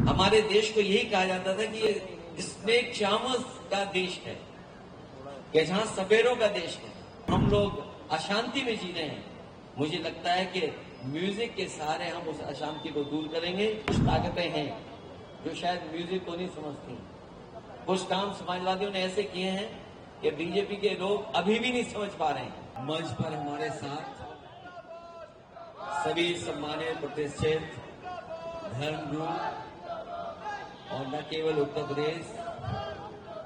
हमारे देश को यही कहा जाता था कि ये स्नेक चार्मर्स का देश है, कि जहां सपेरों का देश है। हम लोग अशांति में जी रहे हैं। मुझे लगता है कि म्यूजिक के सहारे हम उस अशांति को दूर करेंगे। कुछ ताकतें हैं जो शायद म्यूजिक को नहीं समझती। कुछ काम समाजवादियों ने ऐसे किए हैं कि बीजेपी के लोग अभी भी नहीं समझ पा रहे हैं। मंच पर हमारे साथ सभी सम्मानित प्रतिष्ठित धर्मगुरु और न केवल उत्तर प्रदेश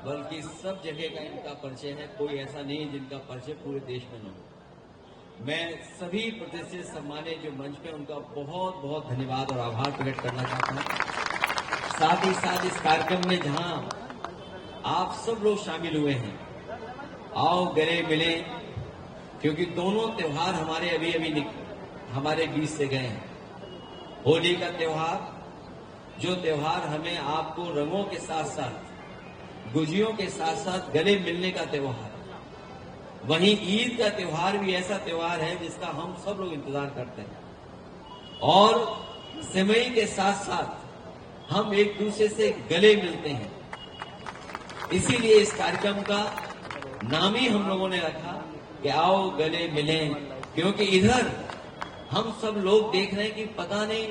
बल्कि सब जगह का इनका परिचय है। कोई ऐसा नहीं है जिनका परिचय पूरे देश में न हो। मैं सभी प्रतिष्ठित सम्मानित जो मंच पे उनका बहुत बहुत धन्यवाद और आभार प्रकट करना चाहता हूं। साथ ही साथ इस कार्यक्रम में जहां आप सब लोग शामिल हुए हैं, आओ गले मिले, क्योंकि दोनों त्योहार हमारे अभी हमारे बीच से गए हैं। होली का त्योहार, जो त्योहार हमें आपको रंगों के साथ साथ गुजियों के साथ साथ गले मिलने का त्योहार। वहीं ईद का त्योहार भी ऐसा त्योहार है जिसका हम सब लोग इंतजार करते हैं, और सिमई के साथ साथ हम एक दूसरे से गले मिलते हैं। इसीलिए इस कार्यक्रम का नाम ही हम लोगों ने रखा कि आओ गले मिलें, क्योंकि इधर हम सब लोग देख रहे हैं कि पता नहीं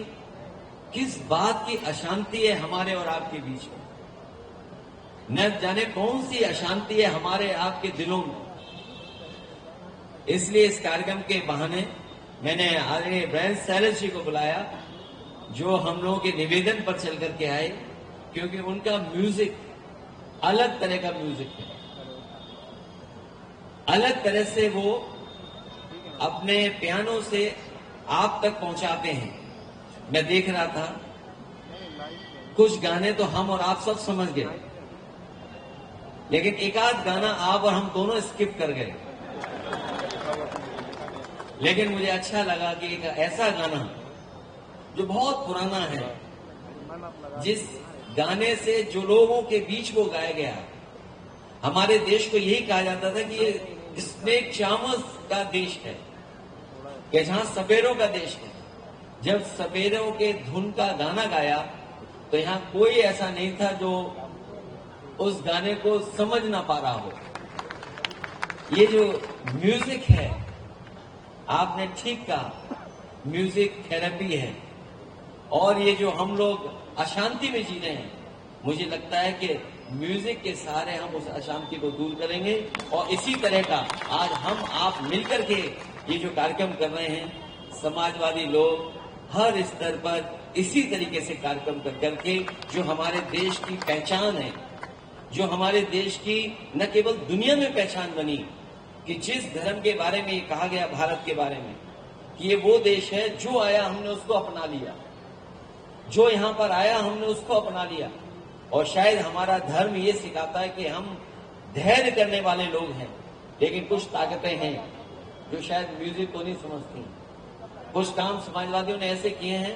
किस बात की अशांति है हमारे और आपके बीच में। न जाने कौन सी अशांति है हमारे आपके दिलों में। इसलिए इस कार्यक्रम के बहाने मैंने आदरणीय ब्रायन सैलज जी को बुलाया, जो हम लोगों के निवेदन पर चल करके आए, क्योंकि उनका म्यूजिक अलग तरह का म्यूजिक है। अलग तरह से वो अपने पियानो से आप तक पहुंचाते हैं। मैं देख रहा था कुछ गाने तो हम और आप सब समझ गए, लेकिन एक आध गाना आप और हम दोनों स्किप कर गए। लेकिन मुझे अच्छा लगा कि एक ऐसा गाना जो बहुत पुराना है, जिस गाने से जो लोगों के बीच वो गाया गया। हमारे देश को यही कहा जाता था कि ये स्नेक चार्मर्स का देश है, कि जहां सपेरों का देश है। जब सपेरों के धुन का गाना गाया तो यहां कोई ऐसा नहीं था जो उस गाने को समझ ना पा रहा हो। ये जो म्यूजिक है, आपने ठीक कहा, म्यूजिक थेरेपी है। और ये जो हम लोग अशांति में जी रहे हैं, मुझे लगता है कि म्यूजिक के सहारे हम उस अशांति को दूर करेंगे। और इसी तरह का आज हम आप मिलकर के ये जो कार्यक्रम कर रहे हैं, समाजवादी लोग हर स्तर पर इसी तरीके से कार्यक्रम करके जो हमारे देश की पहचान है, जो हमारे देश की न केवल दुनिया में पहचान बनी, कि जिस धर्म के बारे में ये कहा गया भारत के बारे में कि ये वो देश है जो आया हमने उसको अपना लिया, जो यहां पर आया हमने उसको अपना लिया। और शायद हमारा धर्म ये सिखाता है कि हम धैर्य करने वाले लोग हैं। लेकिन कुछ ताकतें हैं जो शायद म्यूजिक को नहीं समझती। कुछ काम समाजवादियों ने ऐसे किए हैं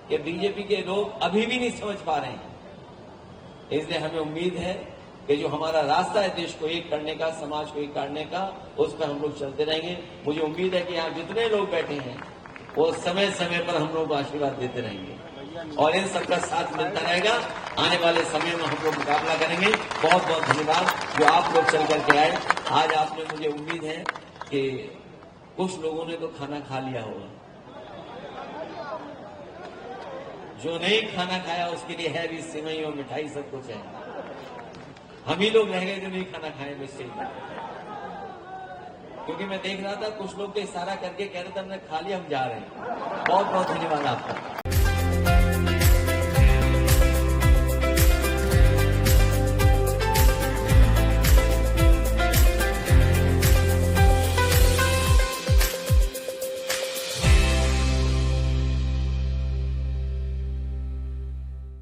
कि बीजेपी के लोग अभी भी नहीं समझ पा रहे हैं। इसलिए हमें उम्मीद है कि जो हमारा रास्ता है देश को एक करने का, समाज को एक करने का, उस पर हम लोग चलते रहेंगे। मुझे उम्मीद है कि यहाँ जितने लोग बैठे हैं वो समय समय पर हम लोग को आशीर्वाद देते रहेंगे, और इन सबका साथ मिलता रहेगा। आने वाले समय में हम लोग मुकाबला करेंगे। बहुत बहुत धन्यवाद जो आप लोग चल करके आए। आज आपने, मुझे उम्मीद है कि कुछ लोगों ने तो खाना खा लिया होगा, जो नहीं खाना खाया उसके लिए है भी सिवई और मिठाई सब कुछ है। हम ही लोग रह गए जो नहीं खाना खाए मुझसे, क्योंकि मैं देख रहा था कुछ लोग तो इशारा करके कह रहे थे हमने खा लिया, हम जा रहे हैं। बहुत बहुत धन्यवाद आपका।